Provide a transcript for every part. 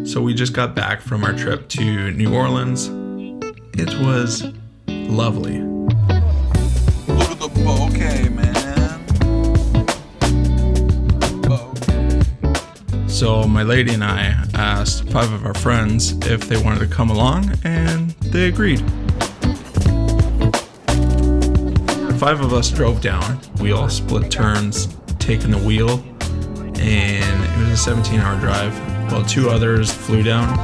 So we just got back from our trip to New Orleans. It was lovely. Look at the bouquet, man. Bouquet. So my lady and I asked 5 of our friends if they wanted to come along, and they agreed. 5 of us drove down. We all split turns, taking the wheel, and it was a 17-hour drive, while 2 others flew down.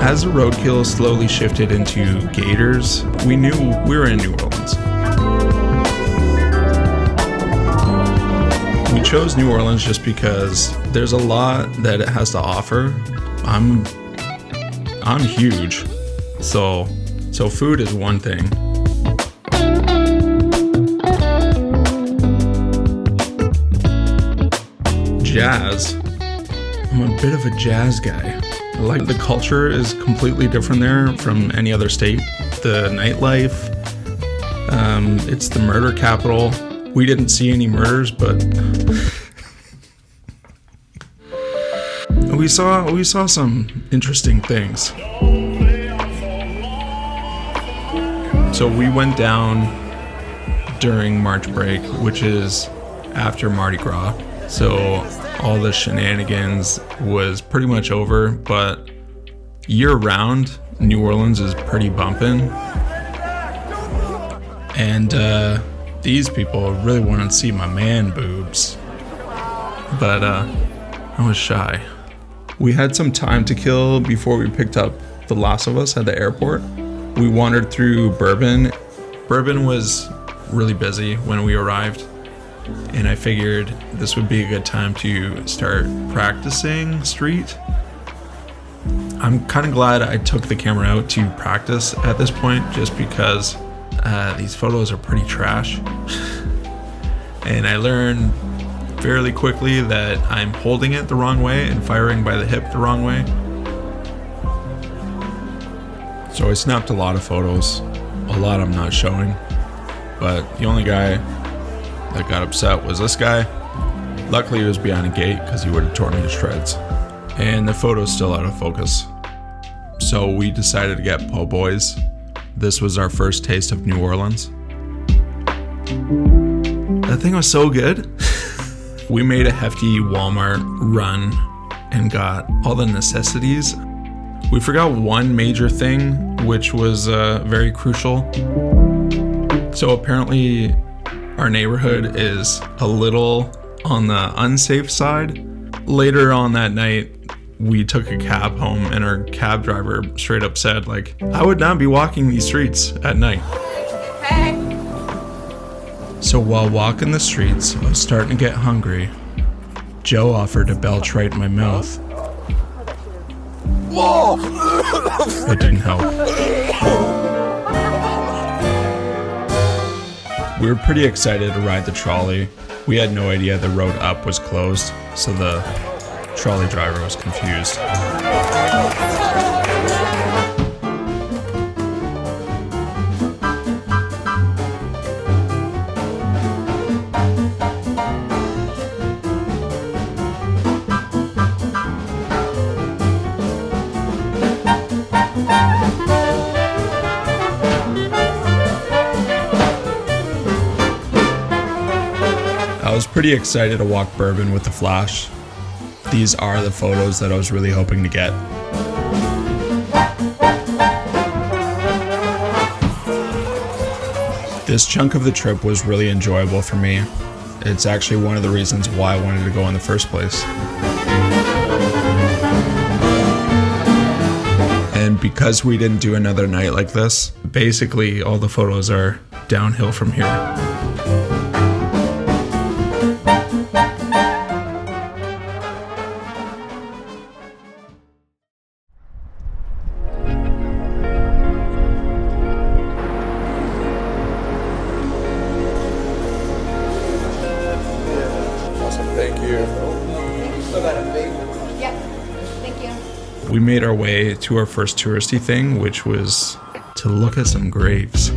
As the roadkill slowly shifted into gators, we knew we were in New Orleans. We chose New Orleans just because there's a lot that it has to offer. I'm huge, so food is one thing. Jazz. I'm a bit of a jazz guy. Like, the culture is completely different there from any other state. The nightlife, it's the murder capital. We didn't see any murders, but we saw some interesting things. So we went down during March break, which is after Mardi Gras. So all the shenanigans was pretty much over, but year-round, New Orleans is pretty bumpin'. And these people really wanted to see my man boobs, but I was shy. We had some time to kill before we picked up The Last of Us at the airport. We wandered through Bourbon. Bourbon was really busy when we arrived, and I figured this would be a good time to start practicing street. I'm kind of glad I took the camera out to practice at this point, just because these photos are pretty trash. And I learned fairly quickly that I'm holding it the wrong way and firing by the hip the wrong way. So I snapped a lot of photos. A lot I'm not showing, but the only guy that got upset was this guy. Luckily he was behind a gate, because he would have torn me to shreds. And the photo's still out of focus. So we decided to get po' boys. This was our first taste of New Orleans. That thing was so good. We made a hefty Walmart run and got all the necessities. We forgot one major thing, which was very crucial. So apparently our neighborhood is a little on the unsafe side. Later on that night, we took a cab home, and our cab driver straight up said, like, I would not be walking these streets at night. Hey. So while walking the streets, I was starting to get hungry. Joe offered to belch right in my mouth. Whoa! It didn't help. We were pretty excited to ride the trolley. We had no idea the road up was closed, so the trolley driver was confused. I was pretty excited to walk Bourbon with the flash. These are the photos that I was really hoping to get. This chunk of the trip was really enjoyable for me. It's actually one of the reasons why I wanted to go in the first place. And because we didn't do another night like this, basically all the photos are downhill from here. Thank you. Yep. Thank you. We made our way to our first touristy thing, which was to look at some graves.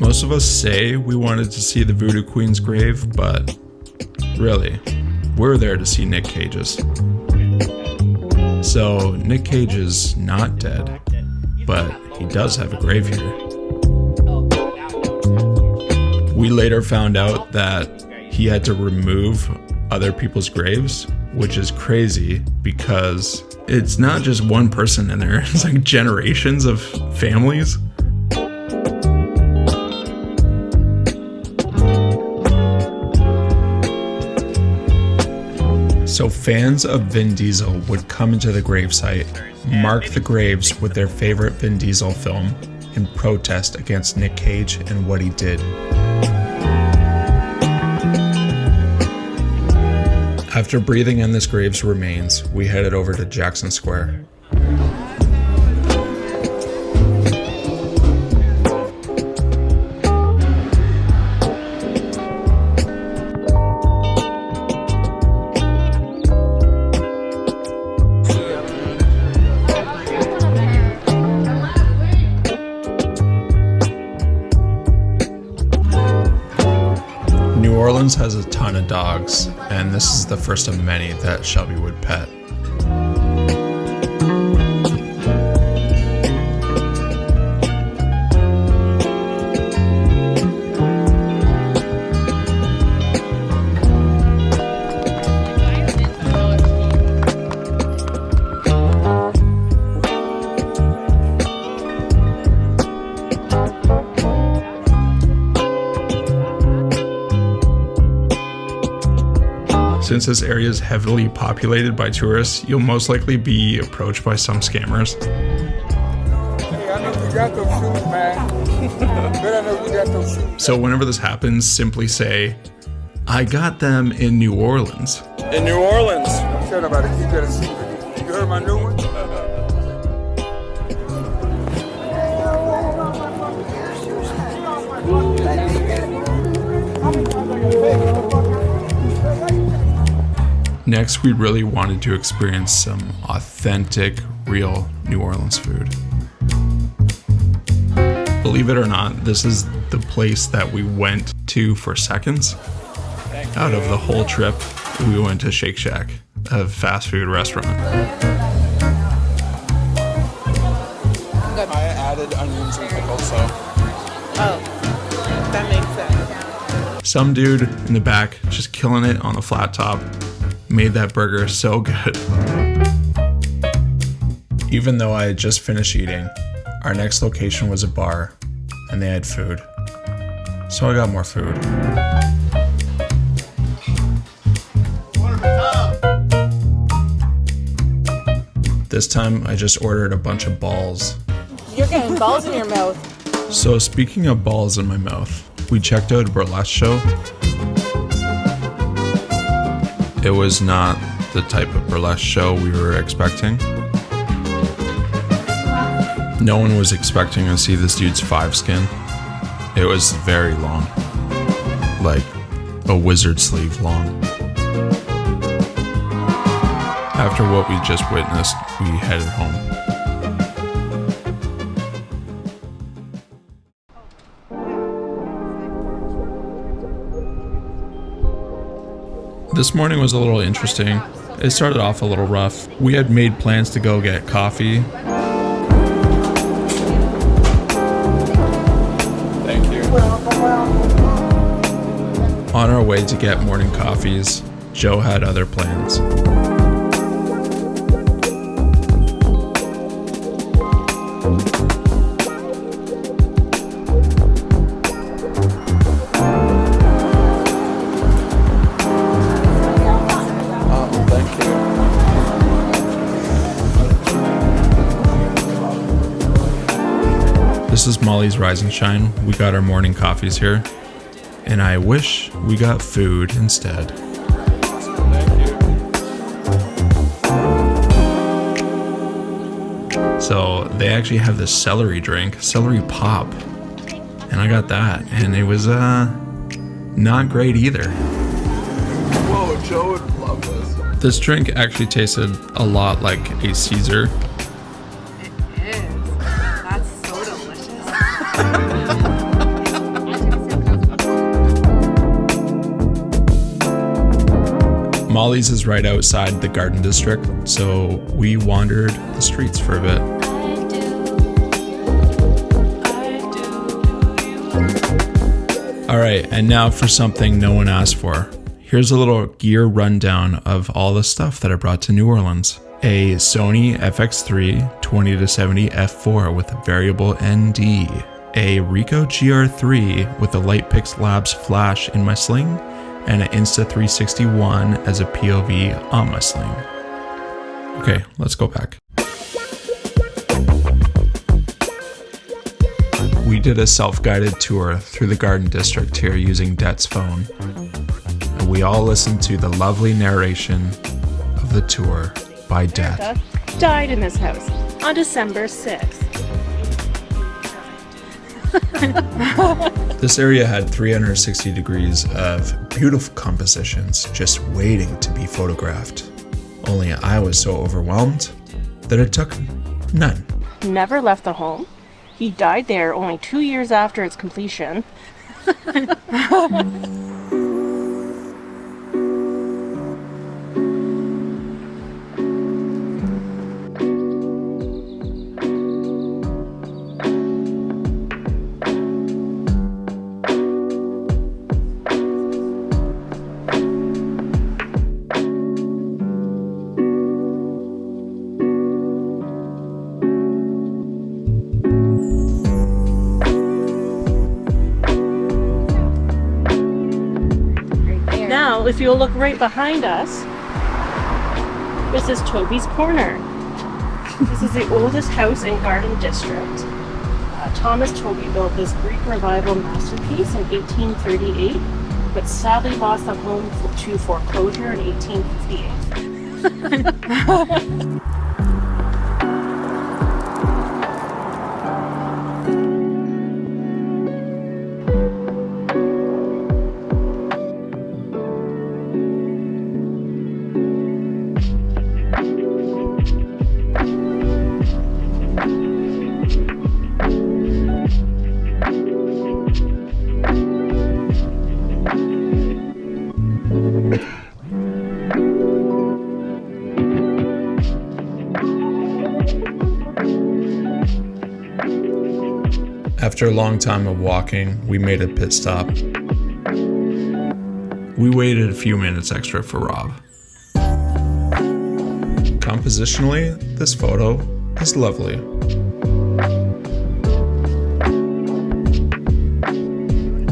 Most of us say we wanted to see the Voodoo Queen's grave, but really, we're there to see Nick Cage's. So Nick Cage is not dead, but he does have a grave here. We later found out that he had to remove other people's graves, which is crazy because it's not just one person in there, it's like generations of families. So fans of Vin Diesel would come into the gravesite, mark the graves with their favorite Vin Diesel film, and protest against Nick Cage and what he did. After breathing in this grave's remains, we headed over to Jackson Square. New Orleans has a ton of dogs, and this is the first of many that Shelby would pet. Since this area is heavily populated by tourists, you'll most likely be approached by some scammers. Hey, I know you got those shoes, man. But I know you got those shoes. So whenever this happens, simply say, "I got them in New Orleans." In New Orleans. Shut up, I keep that a secret. You heard my new one? Next, we really wanted to experience some authentic, real New Orleans food. Believe it or not, this is the place that we went to for seconds. Out of the whole trip, we went to Shake Shack, a fast food restaurant. I added onions and pickles, so. Oh, that makes sense. Some dude in the back just killing it on the flat top. Made that burger so good. Even though I had just finished eating, our next location was a bar, and they had food. So I got more food. This time I just ordered a bunch of balls. You're getting balls in your mouth. So speaking of balls in my mouth, we checked out a burlesque show. It was not the type of burlesque show we were expecting. No one was expecting to see this dude's five skin. It was very long, like a wizard sleeve long. After what we just witnessed, we headed home. This morning was a little interesting. It started off a little rough. We had made plans to go get coffee. Thank you. On our way to get morning coffees, Joe had other plans. This is Molly's Rise and Shine. We got our morning coffees here, and I wish we got food instead. So they actually have this celery drink, celery pop. And I got that, and it was not great either. Whoa, Joe would love this. This drink actually tasted a lot like a Caesar. It is. That's so delicious. Molly's is right outside the Garden District, so we wandered the streets for a bit. Alright, and now for something no one asked for. Here's a little gear rundown of all the stuff that I brought to New Orleans. A Sony FX3 20-70 f4 with a variable ND. A Ricoh GR3 with a LightPix Labs flash in my sling, and an Insta360 ONE as a POV on my sling. Okay, let's go back. We did a self-guided tour through the Garden District here using Det's phone. And we all listened to the lovely narration of the tour by Det. Died in this house on December 6th. This area had 360 degrees of beautiful compositions just waiting to be photographed. Only I was so overwhelmed that it took none. Never left the home. He died there only 2 years after its completion. Now, if you'll look right behind us, this is Toby's Corner. This is the oldest house in Garden District. Thomas Toby built this Greek revival masterpiece in 1838, but sadly lost the home to foreclosure in 1858. After a long time of walking, we made a pit stop. We waited a few minutes extra for Rob. Compositionally, this photo is lovely.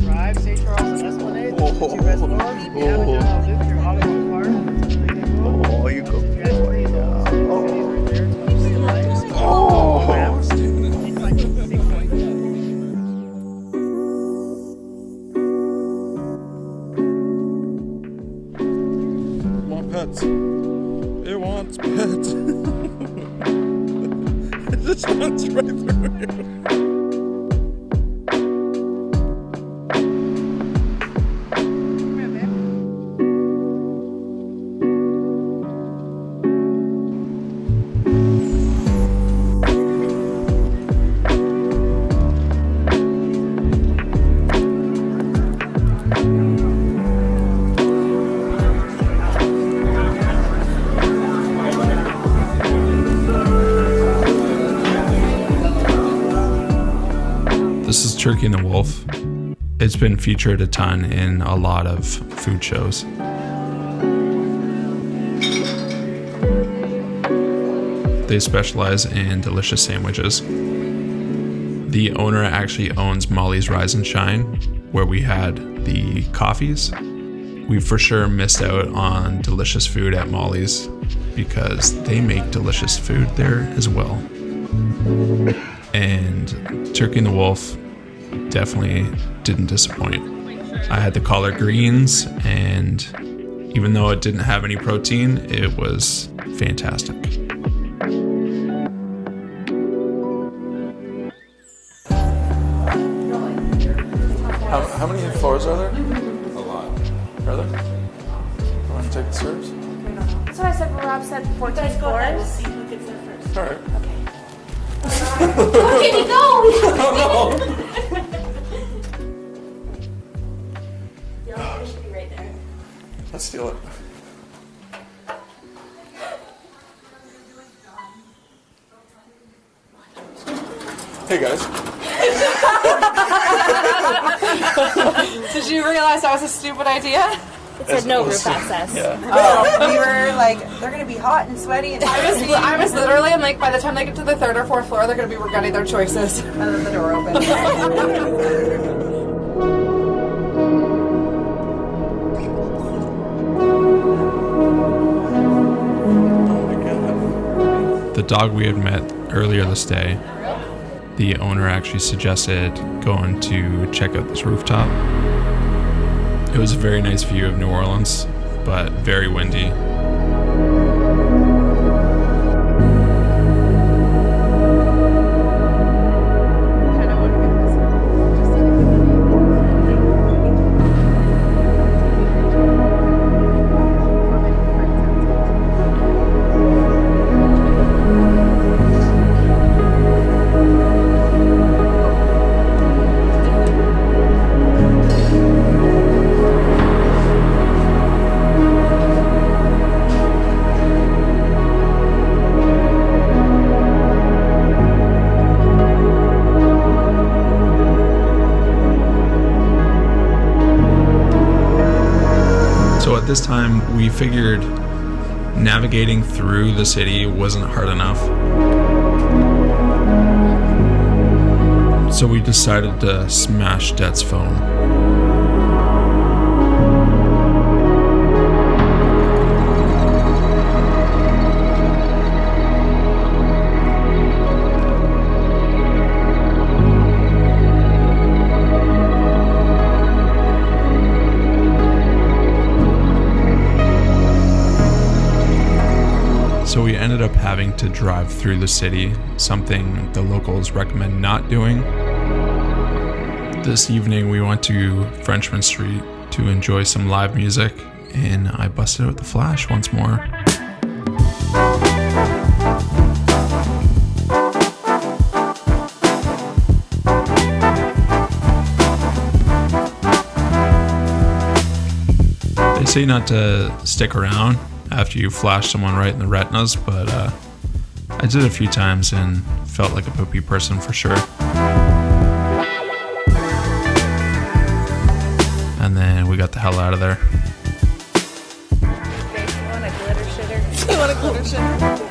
Drive, St. Charles and Esplanade, two reservoirs. If you haven't done a loop through Ottawa Park, Oh, you go. Pets. It wants pets. It just runs right through you. This is Turkey and the Wolf. It's been featured a ton in a lot of food shows. They specialize in delicious sandwiches. The owner actually owns Molly's Rise and Shine, where we had the coffees. We for sure missed out on delicious food at Molly's because they make delicious food there as well. And Turkey and the Wolf definitely didn't disappoint. I had the collard greens, and even though it didn't have any protein, it was fantastic. floors are there? A lot. Are there? Want to take the stairs? So I said Rob said 14 floors. See who gets there first. All right. Where can you go? The elevator should be right there. Let's steal it. Hey guys. Did you realize that was a stupid idea? It said no roof access. Yeah. Oh, we were like, they're gonna be hot and sweaty and I was literally, I'm like, by the time they get to the 3rd or 4th floor, they're going to be regretting their choices. and then the door open. The dog we had met earlier this day, the owner actually suggested going to check out this rooftop. It was a very nice view of New Orleans, but very windy. So at this time, we figured navigating through the city wasn't hard enough. So we decided to smash Det's phone. So we ended up having to drive through the city, something the locals recommend not doing. This evening we went to Frenchman Street to enjoy some live music, and I busted out the flash once more. They say not to stick around after you flash someone right in the retinas, but I did it a few times and felt like a poopy person for sure. And then we got the hell out of there. You want a glitter shitter? You want a glitter shitter?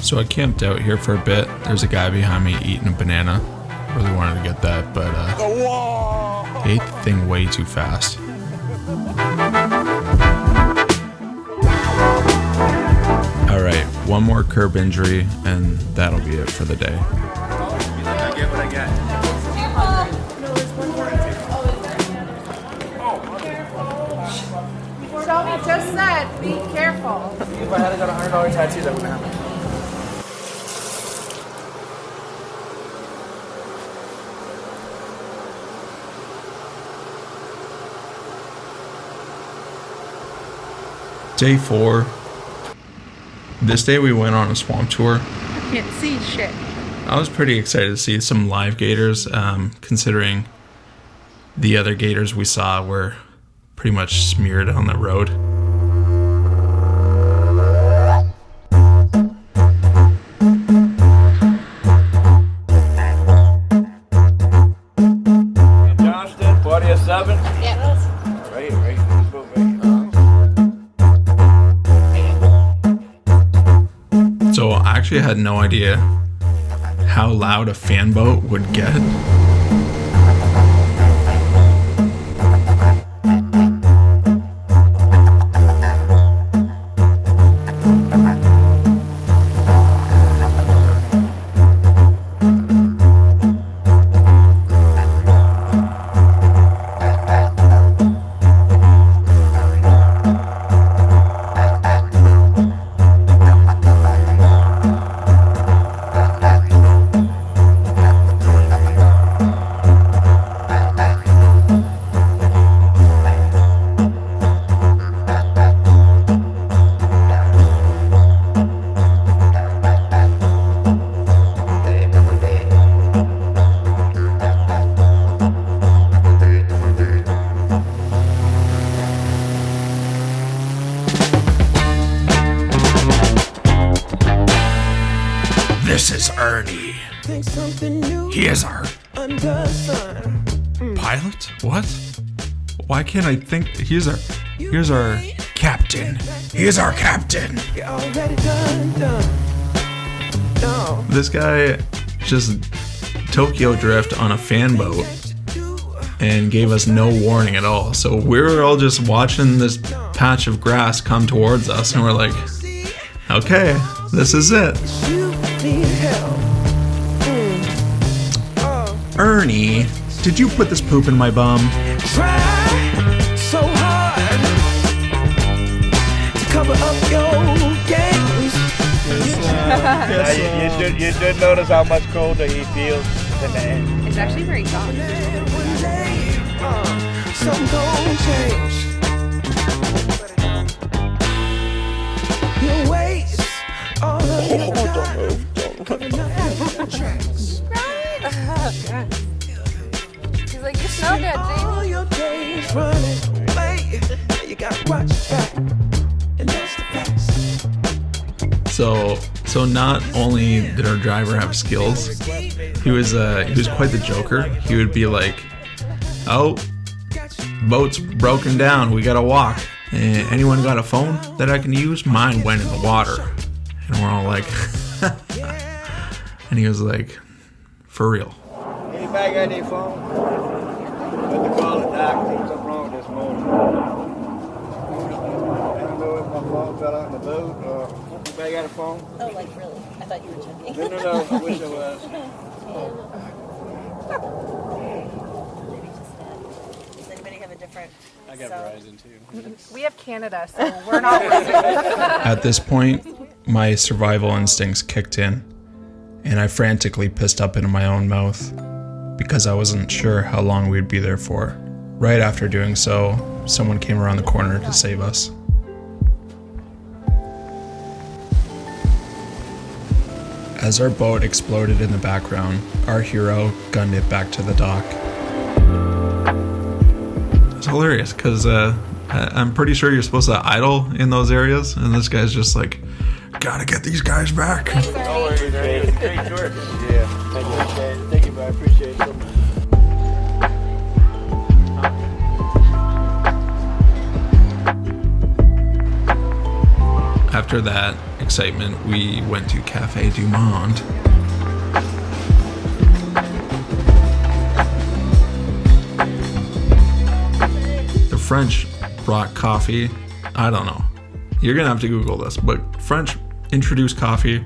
So I camped out here for a bit. There's a guy behind me eating a banana. Really wanted to get that, but he ate the thing way too fast. Alright, one more curb injury and that'll be it for the day. I get what I get. Shelby just said, be careful. If I had got a $100 tattoo, that wouldn't happen. Day 4. This day we went on a swamp tour. I can't see shit. I was pretty excited to see some live gators, considering the other gators we saw were pretty much smeared on the road. Johnston, 47. Yeah. Right. Let's go right. So I actually had no idea how loud a fan boat would get. He is our pilot? What? Why can't I think? Here's our captain. He is our captain. This guy just Tokyo drift on a fan boat and gave us no warning at all. So we were all just watching this patch of grass come towards us, and we're like, okay, this is it. Ernie, did you put this poop in my bum? Try so hard to cover up your games. You should notice how much colder he feels than the end. It's actually very soft. One day, something gon' change. You waste all of your time. He's like, you smell good, All your days running away. You got watch back, and that's the facts. So not only did our driver have skills, he was quite the joker. He would be like, "Oh, boat's broken down. We gotta walk. Anyone got a phone that I can use? Mine went in the water." And we're all like, and he was like, "For real." Anybody got any phone? But to call the doctor, something wrong with this motor. I don't know if my phone fell out in the boat or anybody got a phone? Oh, like really? I thought you were joking. No, I wish it was. Does anybody have a different? I got Verizon too. We have Canada, so we're not worried. At this point, my survival instincts kicked in, and I frantically pissed up into my own mouth because I wasn't sure how long we'd be there for. Right after doing so, someone came around the corner to save us. As our boat exploded in the background, our hero gunned it back to the dock. It's hilarious because I'm pretty sure you're supposed to idle in those areas, and this guy's just like, gotta get these guys back. Don't worry, great work. Yeah, thank you, I appreciate it so much. After that excitement, we went to Cafe Du Monde. The French brought coffee. I don't know. You're gonna have to Google this, but French introduced coffee.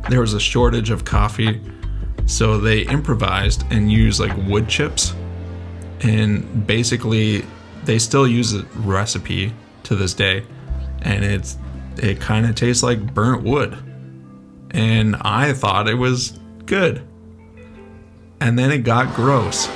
There was a shortage of coffee, so they improvised and used like wood chips, and basically they still use the recipe to this day, and it kind of tastes like burnt wood, and I thought it was good, and then it got gross.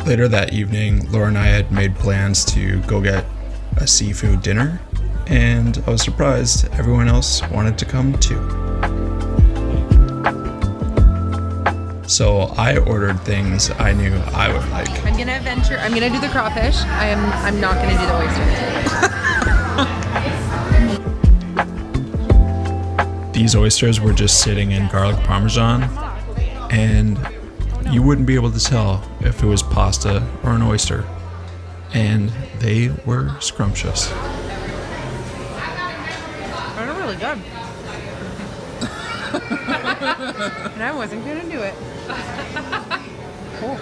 Later that evening, Laura and I had made plans to go get a seafood dinner, and I was surprised everyone else wanted to come too. So I ordered things I knew I would like. I'm gonna do the crawfish. I'm not gonna do the oysters. These oysters were just sitting in garlic parmesan, and you wouldn't be able to tell if it was pasta or an oyster, and they were scrumptious. They're really good. And I wasn't gonna do it. Cool.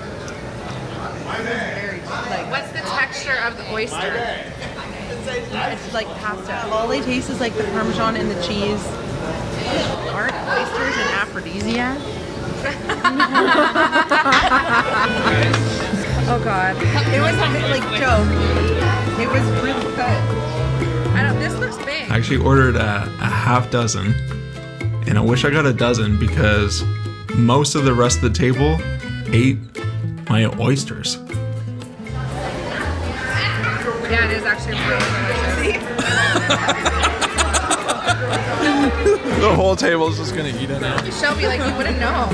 What's the texture of the oyster? It's like pasta. All they taste is like the parmesan and the cheese. Aren't oysters an aphrodisiac? Oh god. It was like joke. It was really good. This looks big. I actually ordered a half dozen, and I wish I got a dozen because most of the rest of the table ate my oysters. Yeah, it is actually actually really delicious. The whole table is just gonna eat it now. Shelby, like you wouldn't know.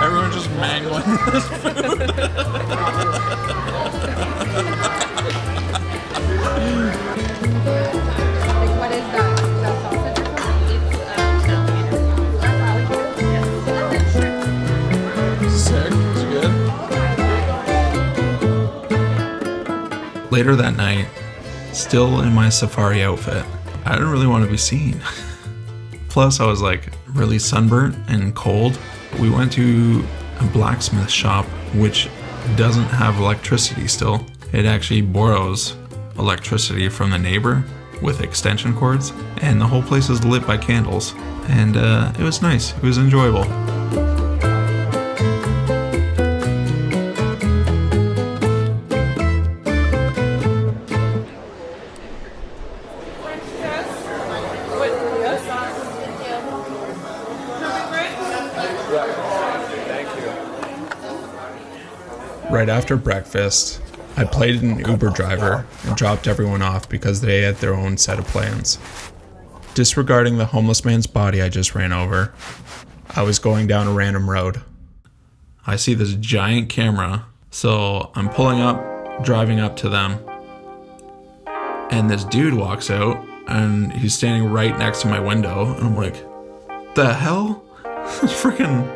Everyone's just mangling this food. Like what is that? Is that sausage or something? Sick. It's good. Later that night, still in my safari outfit, I didn't really want to be seen. Plus, I was like really sunburnt and cold. We went to a blacksmith shop, which doesn't have electricity still. It actually borrows electricity from the neighbor with extension cords, and the whole place is lit by candles. And it was nice. It was enjoyable. Right after breakfast, I played an Uber driver and dropped everyone off because they had their own set of plans. Disregarding the homeless man's body I just ran over, I was going down a random road. I see this giant camera, so I'm pulling up, driving up to them, and this dude walks out, and he's standing right next to my window, and I'm like, the hell? It's freaking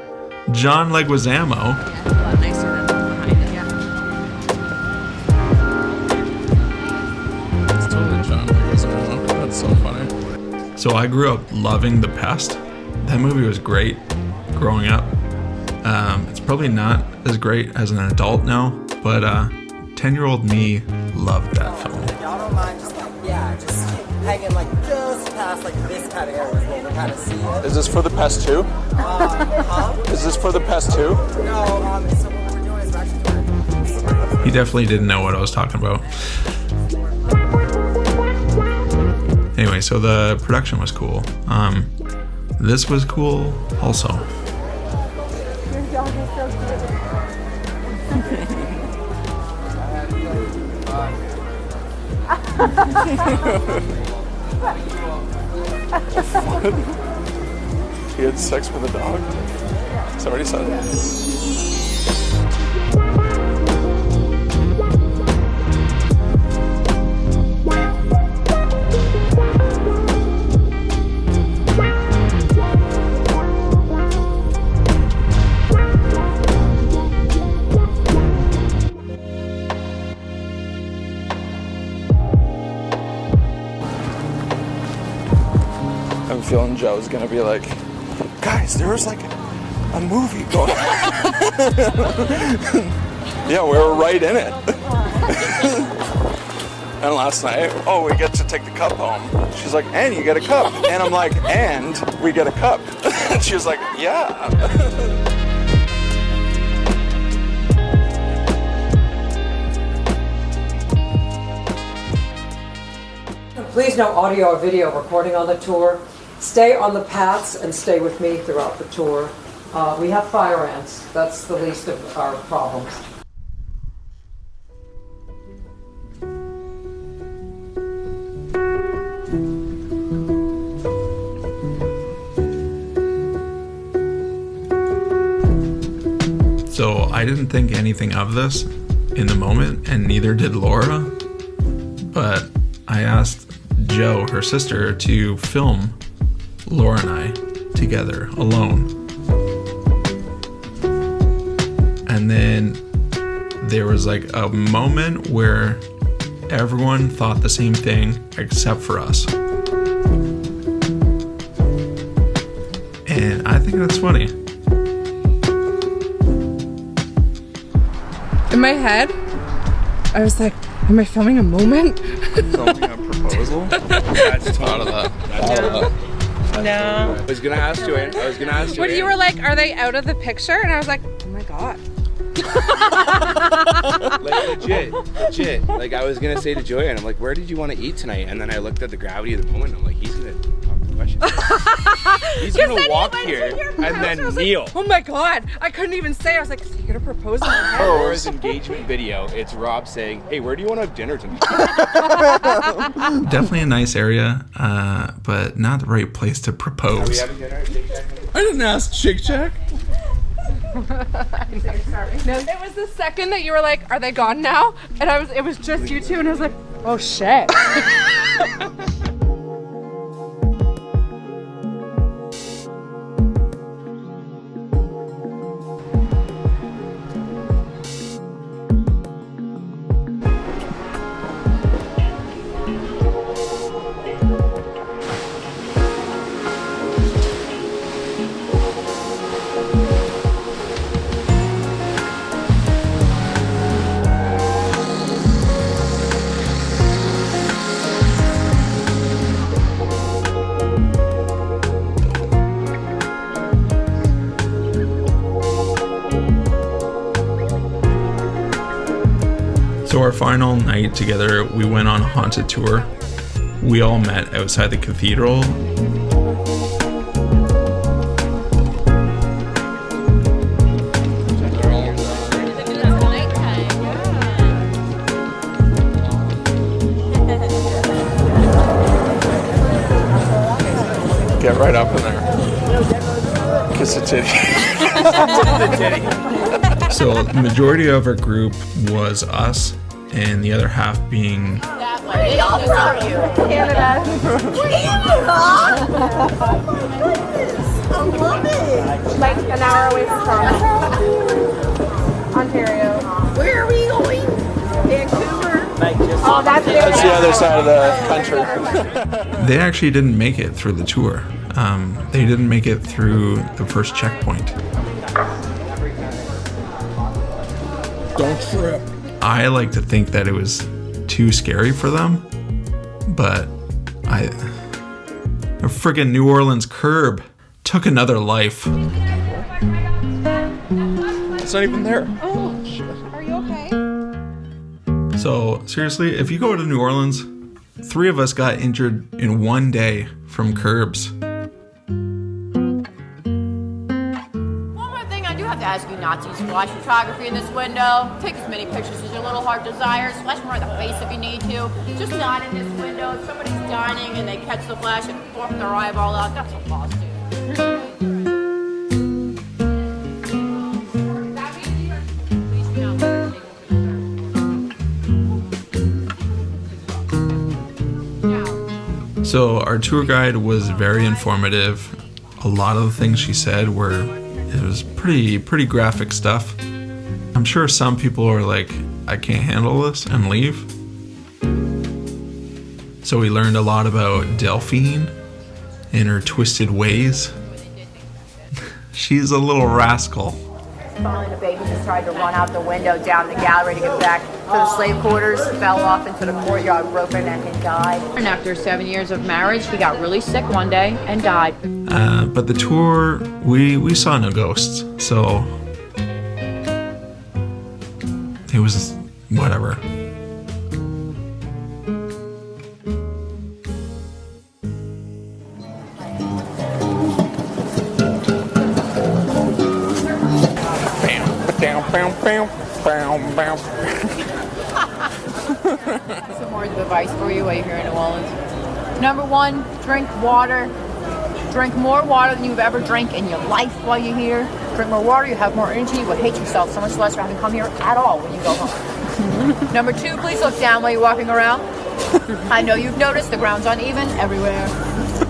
John Leguizamo. Yeah, a lot nicer than behind it, yeah. It's totally John Leguizamo. That's so funny. So I grew up loving The Pest. That movie was great growing up. It's probably not as great as an adult now, but 10-year-old me loved that film. Y'all don't mind just like, just hanging like just past like this kind of area where we kind of see it. Is this for the Pest 2? Is this for the Pest 2? No, so what we're doing is we're actually He definitely didn't know what I was talking about. Anyway, so the production was cool. This was cool also. Your dog is so He had sex with a dog? It's already said it. I'm feeling Joe's gonna be like, guys, there was like a movie going on. Yeah, we were right in it. And last night, we get to take the cup home. She's like, and you get a cup. And I'm like, and we get a cup. And she was like, yeah. Please no audio or video recording on the tour. Stay on the paths and stay with me throughout the tour. We have fire ants. That's the least of our problems. So I didn't think anything of this in the moment, and neither did Laura. But I asked Jo, her sister, to film Laura and I together, alone. And then there was like a moment where everyone thought the same thing except for us. And I think that's funny. In my head, I was like, am I filming a moment? Filming a proposal? That's out of that. No. I was gonna ask you. When you were like, are they out of the picture? And I was like, oh my God. Like legit. Like I was gonna say to Joanne, I'm like, where did you want to eat tonight? And then I looked at the gravity of the moment. And I'm like, he's gonna talk the flash. He's gonna walk here and then kneel. Oh my god, I couldn't even say. I was like, is he gonna propose on my head? For his engagement video, it's Rob saying, hey, where do you want to have dinner tonight? Definitely a nice area, but not the right place to propose. Are we having dinner at Shake Shack? I didn't ask Shake Shack. No, it was the second that you were like, are they gone now? And it was just you two, and I was like, oh shit. So our final night together, we went on a haunted tour. We all met outside the cathedral. Get right up in there. Kiss a titty. So the majority of our group was us, and the other half being They all love you. Canada. I love it. Like an hour away from Ontario. Where are we going? Vancouver. Oh, that's the other side of the country. they actually didn't make it through the tour. They didn't make it through the first checkpoint. Don't trip. I like to think that it was too scary for them, but a friggin' New Orleans curb took another life. It's not even there. Oh, are you okay? So seriously, if you go to New Orleans, 3 of us got injured in one day from curbs. To ask you not to use flash photography in this window. Take as many pictures as your little heart desires. Flash more of the face if you need to. Just not in this window. If somebody's dining and they catch the flash and fork their eyeball out, that's what laws do. So our tour guide was very informative. A lot of the things she said it was pretty graphic stuff. I'm sure some people are like, I can't handle this, and leave. So we learned a lot about Delphine and her twisted ways. She's a little rascal. Finally, the baby just tried to run out the window down the gallery to get back to the slave quarters, fell off into the courtyard, broke her neck and died. And after 7 years of marriage, he got really sick one day and died. But the tour, we saw no ghosts, so it was whatever. Some words of advice for you while you're here in New Orleans. Number 1, drink water. Drink more water than you've ever drank in your life while you're here. Drink more water, you have more energy, you will hate yourself so much less for having come here at all when you go home. Number 2, please look down while you're walking around. I know you've noticed the ground's uneven everywhere.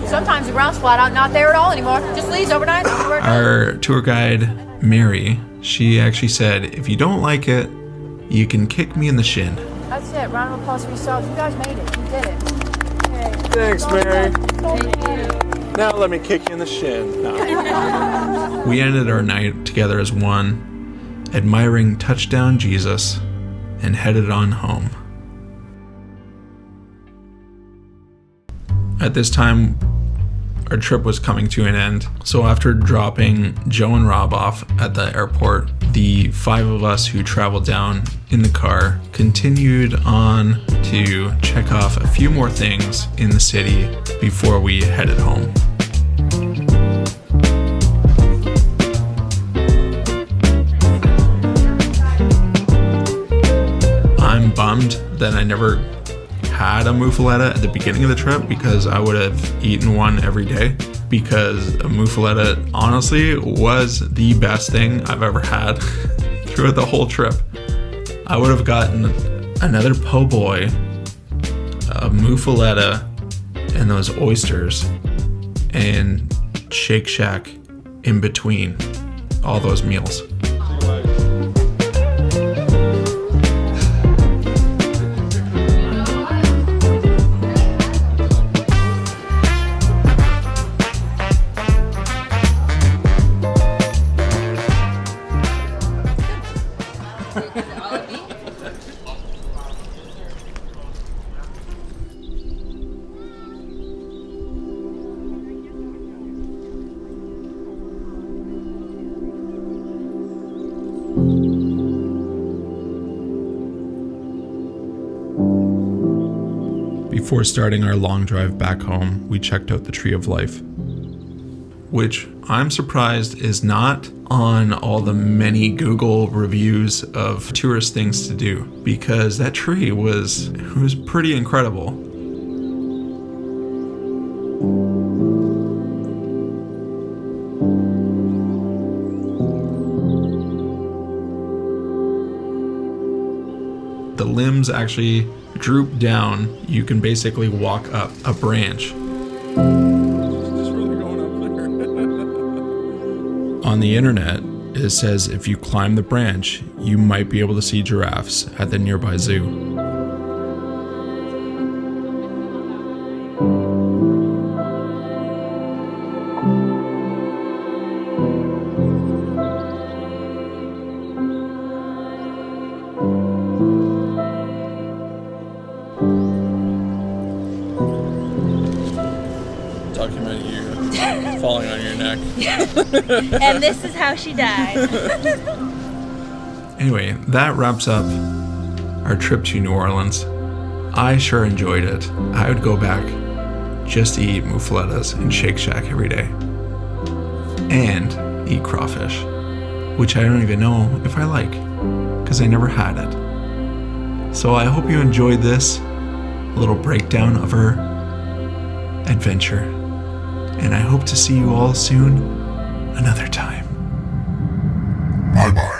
Sometimes the ground's flat out not there at all anymore. Just leaves overnight. Our tour guide, Mary, she actually said, if you don't like it, you can kick me in the shin. That's it. Round of applause for yourselves. You guys made it. You did it. Okay. Thanks, Mary. Thank you. Now let me kick you in the shin. No. We ended our night together as one, admiring Touchdown Jesus, and headed on home. At this time, our trip was coming to an end, so after dropping Joe and Rob off at the airport, the 5 of us who traveled down in the car continued on to check off a few more things in the city before we headed home. that I never had a muffaletta at the beginning of the trip, because I would have eaten one every day, because a muffaletta honestly was the best thing I've ever had throughout the whole trip. I would have gotten another po' boy, a muffaletta, and those oysters, and Shake Shack in between all those meals. Before starting our long drive back home, we checked out the Tree of Life, which I'm surprised is not on all the many Google reviews of tourist things to do, because that tree was pretty incredible. The limbs actually droop down. You can basically walk up a branch. On the internet, it says if you climb the branch, you might be able to see giraffes at the nearby zoo. Document you falling on your neck. And this is how she died. Anyway, that wraps up our trip to New Orleans. I sure enjoyed it. I would go back just to eat muffalettas and Shake Shack every day. And eat crawfish, which I don't even know if I like, because I never had it. So I hope you enjoyed this little breakdown of our adventure. And I hope to see you all soon, another time. Bye-bye.